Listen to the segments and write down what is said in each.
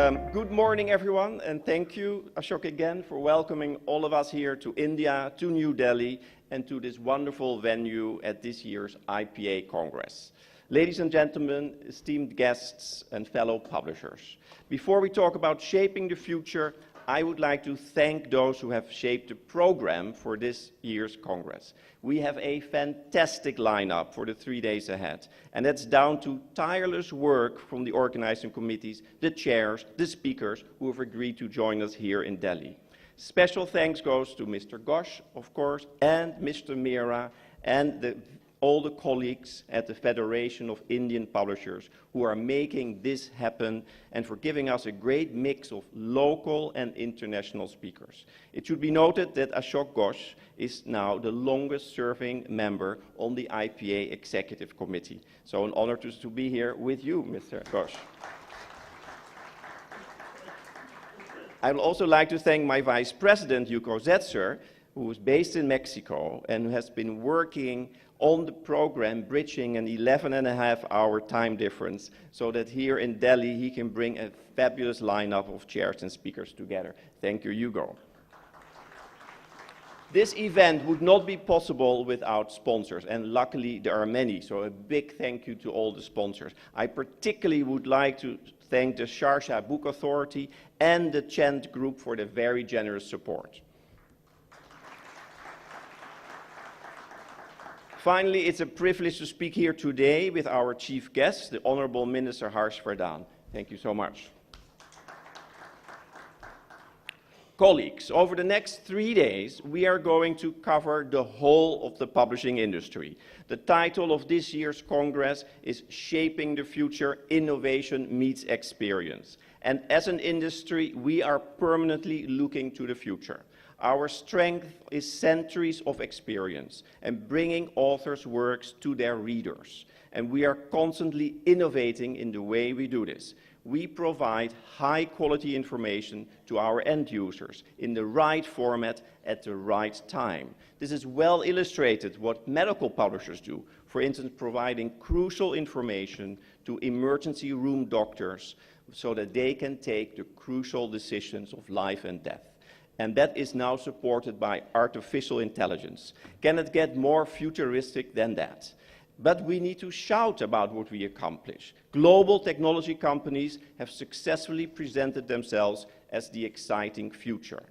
Good morning, everyone, and thank you, Ashok, again for welcoming all of us here to India, to New Delhi, and to this wonderful venue at this year's IPA Congress. Ladies and gentlemen, esteemed guests and fellow publishers, before we talk about shaping the future, I would like to thank those who have shaped the program for this year's Congress. We have a fantastic lineup for the 3 days ahead, and that's down to tireless work from the organizing committees, the chairs, the speakers who have agreed to join us here in Delhi. Special thanks goes to Mr. Ghosh, of course, and Mr. Mehra, and all the colleagues at the Federation of Indian Publishers who are making this happen and for giving us a great mix of local and international speakers. It should be noted that Ashok Ghosh is now the longest serving member on the IPA Executive Committee. So an honor to be here with you, Mr. Ghosh. I would also like to thank my Vice President, Yuko Zetzer, who is based in Mexico and who has been working on the program, bridging an 11.5-hour time difference, so that here in Delhi he can bring a fabulous lineup of chairs and speakers together. Thank you, Hugo. This event would not be possible without sponsors, and luckily there are many, so a big thank you to all the sponsors. I particularly would like to thank the Sharjah Book Authority and the Chant Group for their very generous support. Finally, it's a privilege to speak here today with our chief guest, the Honorable Minister Harsh Vardhan. Thank you so much. Colleagues, over the next 3 days, we are going to cover the whole of the publishing industry. The title of this year's Congress is Shaping the Future, Innovation Meets Experience. And as an industry, we are permanently looking to the future. Our strength is centuries of experience and bringing authors' works to their readers. And we are constantly innovating in the way we do this. We provide high-quality information to our end users in the right format at the right time. This is well illustrated what medical publishers do, for instance, providing crucial information to emergency room doctors so that they can take the crucial decisions of life and death. And that is now supported by artificial intelligence. Can it get more futuristic than that? But we need to shout about what we accomplish. Global technology companies have successfully presented themselves as the exciting future.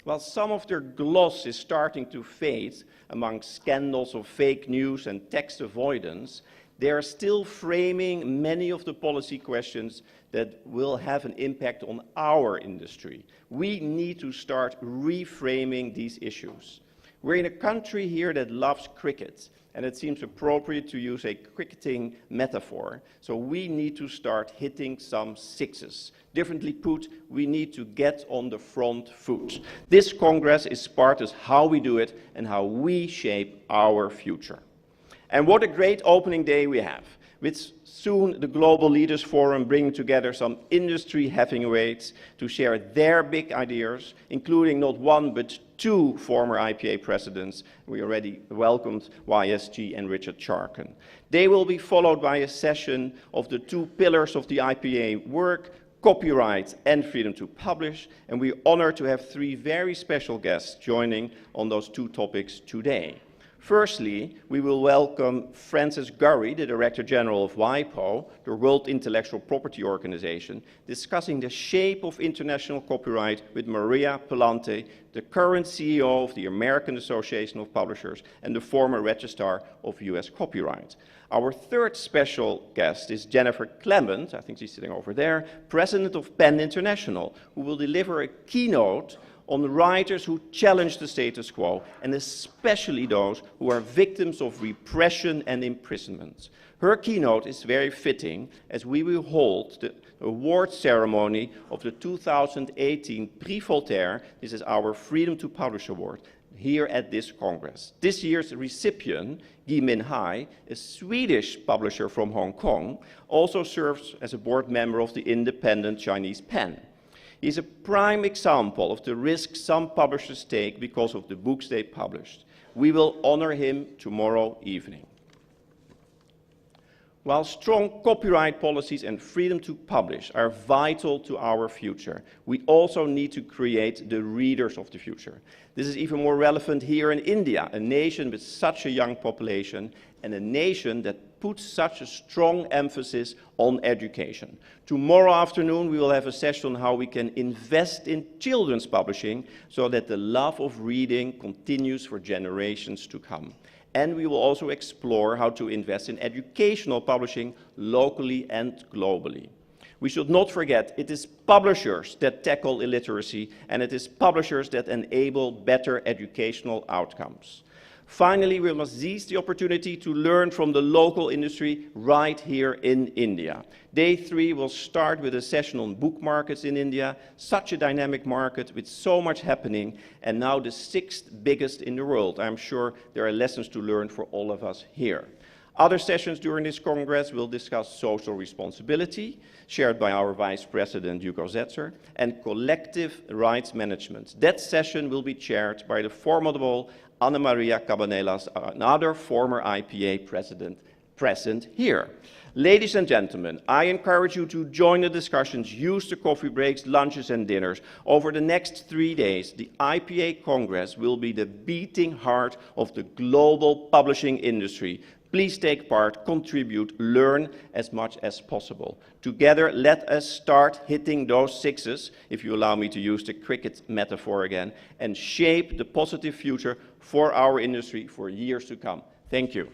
While some of their gloss is starting to fade among scandals of fake news and tax avoidance, they are still framing many of the policy questions that will have an impact on our industry. We need to start reframing these issues. We're in a country here that loves cricket, and it seems appropriate to use a cricketing metaphor. So we need to start hitting some sixes. Differently put, we need to get on the front foot. This Congress is part of how we do it and how we shape our future. And what a great opening day we have, with soon the Global Leaders Forum bringing together some industry heavyweights to share their big ideas, including not one but two former IPA presidents. We already welcomed YSG and Richard Charkin. They will be followed by a session of the two pillars of the IPA work, copyright and freedom to publish, and we're honored to have three very special guests joining on those two topics today. Firstly, we will welcome Francis Gurry, the Director General of WIPO, the World Intellectual Property Organization, discussing the shape of international copyright with Maria Palante, the current CEO of the American Association of Publishers and the former Registrar of US Copyright. Our third special guest is Jennifer Clement, I think she's sitting over there, President of PEN International, who will deliver a keynote on writers who challenge the status quo, and especially those who are victims of repression and imprisonment. Her keynote is very fitting, as we will hold the award ceremony of the 2018 Prix Voltaire. This is our Freedom to Publish Award, here at this Congress. This year's recipient, Gui Minhai, a Swedish publisher from Hong Kong, also serves as a board member of the independent Chinese PEN. He's a prime example of the risks some publishers take because of the books they published. We will honor him tomorrow evening. While strong copyright policies and freedom to publish are vital to our future, we also need to create the readers of the future. This is even more relevant here in India, a nation with such a young population and a nation that puts such a strong emphasis on education. Tomorrow afternoon we will have a session on how we can invest in children's publishing so that the love of reading continues for generations to come. And we will also explore how to invest in educational publishing locally and globally. We should not forget it is publishers that tackle illiteracy, and it is publishers that enable better educational outcomes. Finally, we must seize the opportunity to learn from the local industry right here in India. Day 3 will start with a session on book markets in India, such a dynamic market with so much happening, and now the 6th biggest in the world. I'm sure there are lessons to learn for all of us here. Other sessions during this Congress will discuss social responsibility, shared by our Vice President Hugo Zetzer, and collective rights management. That session will be chaired by the formidable Ana Maria Cabanelas, another former IPA president, present here. Ladies and gentlemen, I encourage you to join the discussions, use the coffee breaks, lunches and dinners. Over the next 3 days, the IPA Congress will be the beating heart of the global publishing industry. Please take part, contribute, learn as much as possible. Together, let us start hitting those sixes, if you allow me to use the cricket metaphor again, and shape the positive future for our industry for years to come. Thank you.